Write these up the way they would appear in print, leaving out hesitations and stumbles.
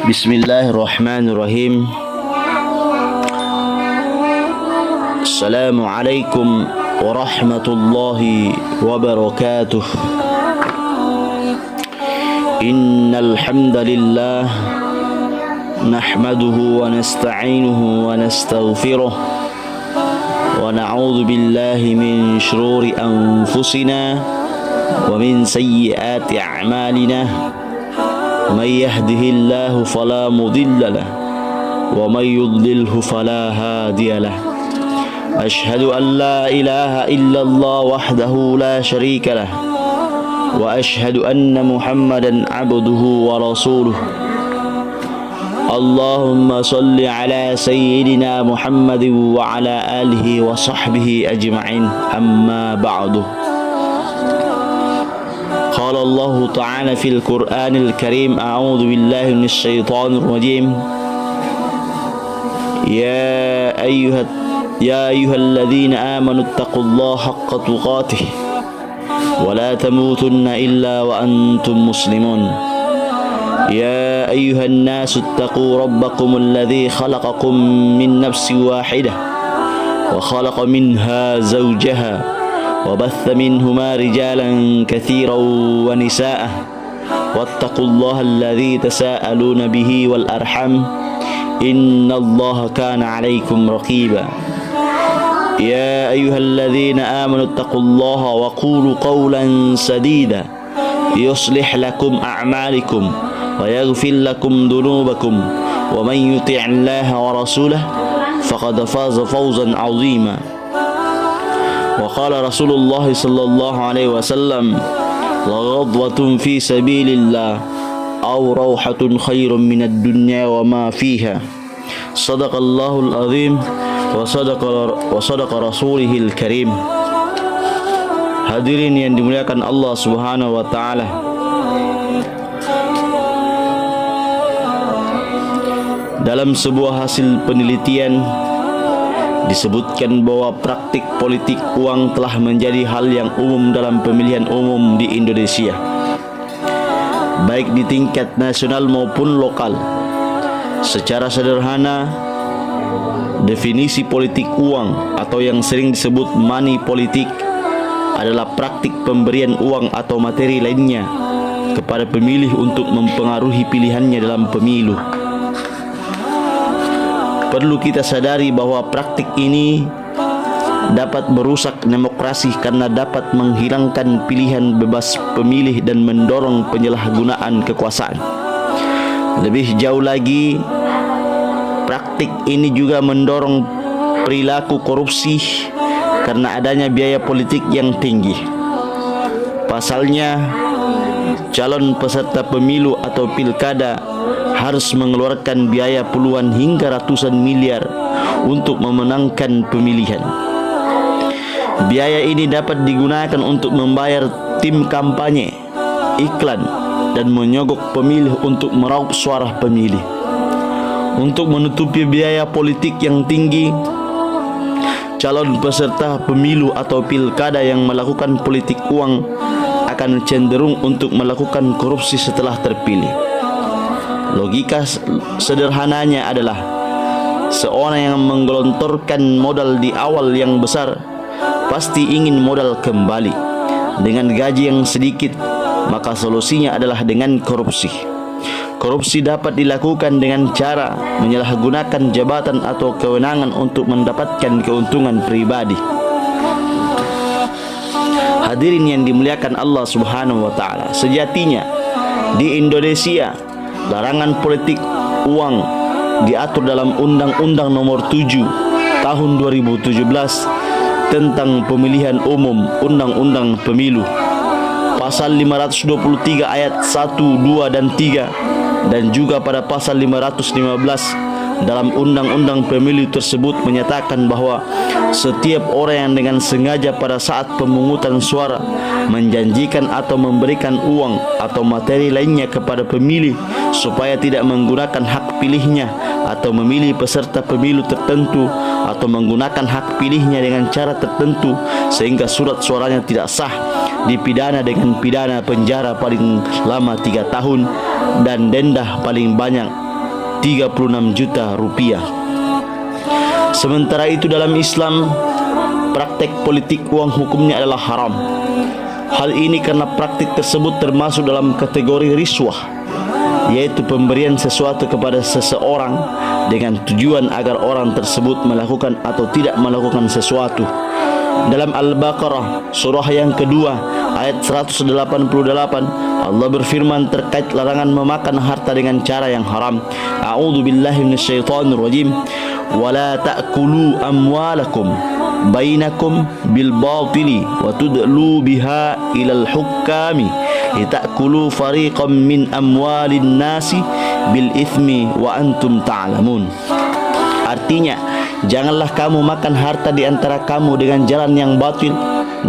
Bismillahirrahmanirrahim. Assalamualaikum warahmatullahi wabarakatuh. Innal hamdalillah nahmaduhu wa nasta'inuhu wa nastaghfiruh wa na'udzu billahi min shururi anfusina wa min sayyiati a'malina. من يهده الله فلا مضل له ومن يضلله فلا هادي له أشهد أن لا إله إلا الله وحده لا شريك له وأشهد أن محمدا عبده ورسوله اللهم صل على سيدنا محمد وعلى آله وصحبه أجمعين أما بعد. قال الله تعالى في القرآن الكريم أعوذ بالله من الشيطان الرجيم يا أيها الذين آمنوا اتقوا الله حق تقاته ولا تموتن إلا وأنتم مسلمون يا أيها الناس اتقوا ربكم الذي خلقكم من نفس واحدة وخلق منها زوجها وبث منهما رجالا كثيرا ونساء واتقوا الله الذي تساءلون به والأرحم إن الله كان عليكم رقيبا يا أيها الذين آمنوا اتقوا الله وقولوا قولا سديدا يصلح لكم أعمالكم ويغفر لكم ذنوبكم ومن يطع الله ورسوله فقد فاز فوزا عظيما وقال رسول الله صلى الله عليه وسلم لغضوة في سبيل الله أو روحة خير من الدنيا وما فيها صدق الله العظيم وصدق رسوله الكريم. Hadirin yang dimuliakan Allah Subhanahu wa taala. Dalam sebuah hasil penelitian disebutkan bahwa praktik politik uang telah menjadi hal yang umum dalam pemilihan umum di Indonesia, baik di tingkat nasional maupun lokal. Secara sederhana, definisi politik uang atau yang sering disebut money politik adalah praktik pemberian uang atau materi lainnya kepada pemilih untuk mempengaruhi pilihannya dalam pemilu. Perlu kita sadari bahwa praktik ini dapat merusak demokrasi karena dapat menghilangkan pilihan bebas pemilih dan mendorong penyalahgunaan kekuasaan. Lebih jauh lagi, praktik ini juga mendorong perilaku korupsi karena adanya biaya politik yang tinggi. Pasalnya, calon peserta pemilu atau pilkada harus mengeluarkan biaya puluhan hingga ratusan miliar untuk memenangkan pemilihan. Biaya ini dapat digunakan untuk membayar tim kampanye, iklan, dan menyogok pemilih untuk meraup suara pemilih. Untuk menutupi biaya politik yang tinggi, calon peserta pemilu atau pilkada yang melakukan politik uang akan cenderung untuk melakukan korupsi setelah terpilih. Logika sederhananya adalah seorang yang menggelontorkan modal di awal yang besar pasti ingin modal kembali dengan gaji yang sedikit, maka solusinya adalah dengan korupsi. Korupsi dapat dilakukan dengan cara menyalahgunakan jabatan atau kewenangan untuk mendapatkan keuntungan pribadi. Hadirin yang dimuliakan Allah Subhanahu wa taala, sejatinya di Indonesia larangan politik uang diatur dalam Undang-Undang Nomor 7 Tahun 2017 tentang Pemilihan Umum, Undang-Undang Pemilu. Pasal 523 ayat 1, 2, dan 3 dan juga pada pasal 515 dalam Undang-Undang Pemilu tersebut menyatakan bahwa setiap orang yang dengan sengaja pada saat pemungutan suara menjanjikan atau memberikan uang atau materi lainnya kepada pemilih supaya tidak menggunakan hak pilihnya atau memilih peserta pemilu tertentu atau menggunakan hak pilihnya dengan cara tertentu sehingga surat suaranya tidak sah, dipidana dengan pidana penjara paling lama 3 tahun dan denda paling banyak 36 juta rupiah. Sementara itu dalam Islam, praktek politik uang hukumnya adalah haram. Hal ini karena praktik tersebut termasuk dalam kategori riswah, yaitu pemberian sesuatu kepada seseorang dengan tujuan agar orang tersebut melakukan atau tidak melakukan sesuatu. Dalam Al-Baqarah surah yang kedua ayat 188, Allah berfirman terkait larangan memakan harta dengan cara yang haram. A'udzu billahi minasyaitonir rajim. Wala ta'kulu amwalakum bainakum bil batili wa tudlu biha ilal hukami litakulu fariqam min amwalin nasi bil ithmi wa antum ta'lamun. Artinya, janganlah kamu makan harta di antara kamu dengan jalan yang batil,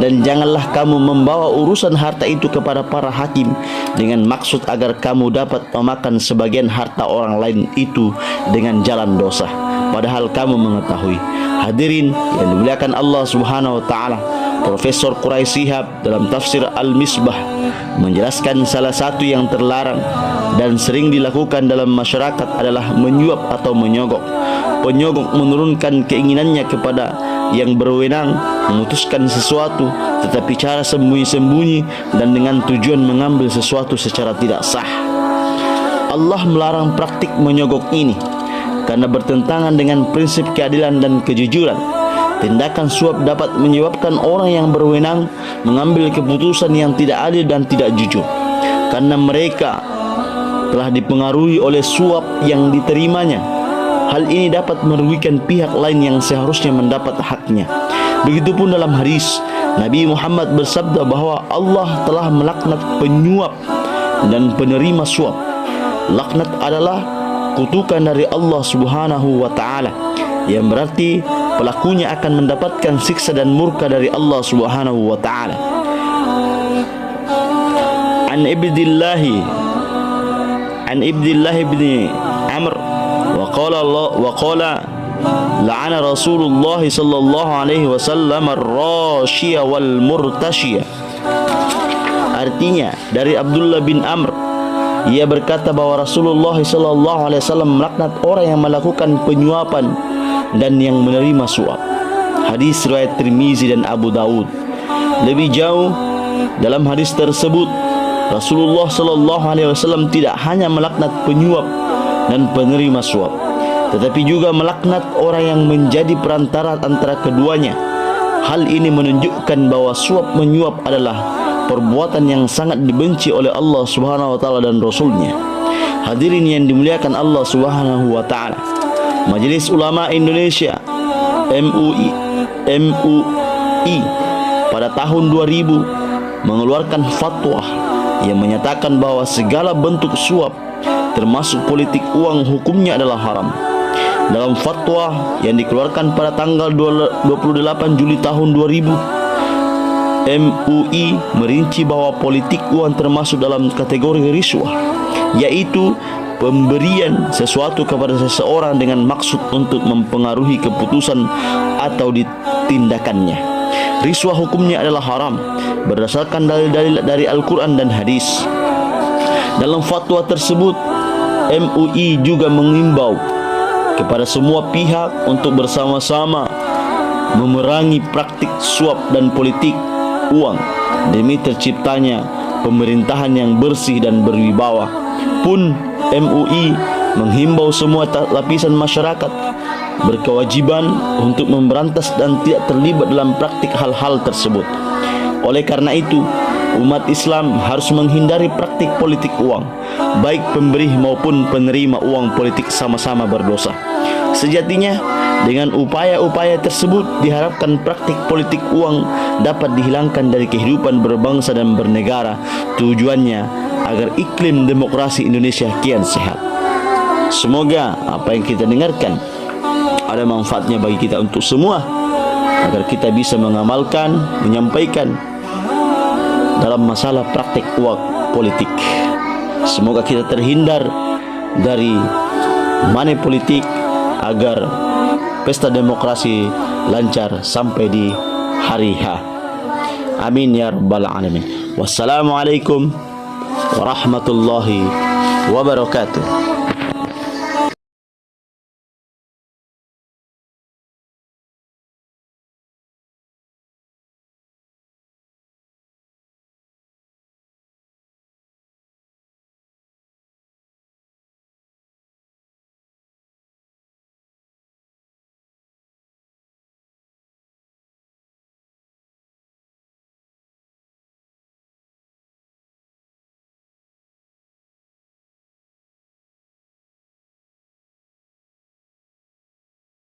dan janganlah kamu membawa urusan harta itu kepada para hakim dengan maksud agar kamu dapat memakan sebagian harta orang lain itu dengan jalan dosa, padahal kamu mengetahui. Hadirin yang dimuliakan Allah Subhanahu wa taala, Profesor Quraisy Shihab dalam tafsir Al-Misbah menjelaskan salah satu yang terlarang dan sering dilakukan dalam masyarakat adalah menyuap atau menyogok. Penyogok menurunkan keinginannya kepada yang berwenang memutuskan sesuatu, tetapi cara sembunyi-sembunyi dan dengan tujuan mengambil sesuatu secara tidak sah. Allah melarang praktik menyogok ini karena bertentangan dengan prinsip keadilan dan kejujuran. Tindakan suap dapat menyebabkan orang yang berwenang mengambil keputusan yang tidak adil dan tidak jujur, karena mereka telah dipengaruhi oleh suap yang diterimanya. Hal ini dapat merugikan pihak lain yang seharusnya mendapat haknya. Begitupun dalam hadis, Nabi Muhammad bersabda bahwa Allah telah melaknat penyuap dan penerima suap. Laknat adalah kutukan dari Allah Subhanahu wa taala, yang berarti pelakunya akan mendapatkan siksa dan murka dari Allah Subhanahu wa taala. An Ibdillah bin Amr wa qala la'ana Rasulullah sallallahu alaihi wasallam ar-rashiya wal murtashiya. Artinya, dari Abdullah bin Amr, ia berkata bahwa Rasulullah sallallahu alaihi wasallam melaknat orang yang melakukan penyuapan dan yang menerima suap. Hadis riwayat Tirmizi dan Abu Daud. Lebih jauh, dalam hadis tersebut Rasulullah sallallahu alaihi wasallam tidak hanya melaknat penyuap dan penerima suap, tetapi juga melaknat orang yang menjadi perantara antara keduanya. Hal ini menunjukkan bahwa suap menyuap adalah perbuatan yang sangat dibenci oleh Allah Subhanahu wa taala dan Rasulnya. Hadirin yang dimuliakan Allah Subhanahu wa taala, Majelis Ulama Indonesia MUI pada tahun 2000 mengeluarkan fatwa yang menyatakan bahwa segala bentuk suap termasuk politik uang hukumnya adalah haram. Dalam fatwa yang dikeluarkan pada tanggal 28 Juli tahun 2000, MUI merinci bahwa politik uang termasuk dalam kategori riswah, yaitu pemberian sesuatu kepada seseorang dengan maksud untuk mempengaruhi keputusan atau tindakannya. Riswah hukumnya adalah haram berdasarkan dalil-dalil dari Al-Quran dan hadis. Dalam fatwa tersebut, MUI juga mengimbau kepada semua pihak untuk bersama-sama memerangi praktik suap dan politik uang demi terciptanya pemerintahan yang bersih dan berwibawa. Pun MUI menghimbau semua lapisan masyarakat berkewajiban untuk memberantas dan tidak terlibat dalam praktik hal-hal tersebut. Oleh karena itu, umat Islam harus menghindari praktik politik uang. Baik pemberi maupun penerima uang politik sama-sama berdosa. Sejatinya, dengan upaya-upaya tersebut diharapkan praktik politik uang dapat dihilangkan dari kehidupan berbangsa dan bernegara. Tujuannya agar iklim demokrasi Indonesia kian sehat. Semoga apa yang kita dengarkan ada manfaatnya bagi kita untuk semua, agar kita bisa mengamalkan, menyampaikan dalam masalah praktik uang politik. Semoga kita terhindar dari money politik agar pesta demokrasi lancar sampai di hari H. Amin ya rabbal alamin. Wassalamualaikum warahmatullahi wabarakatuh.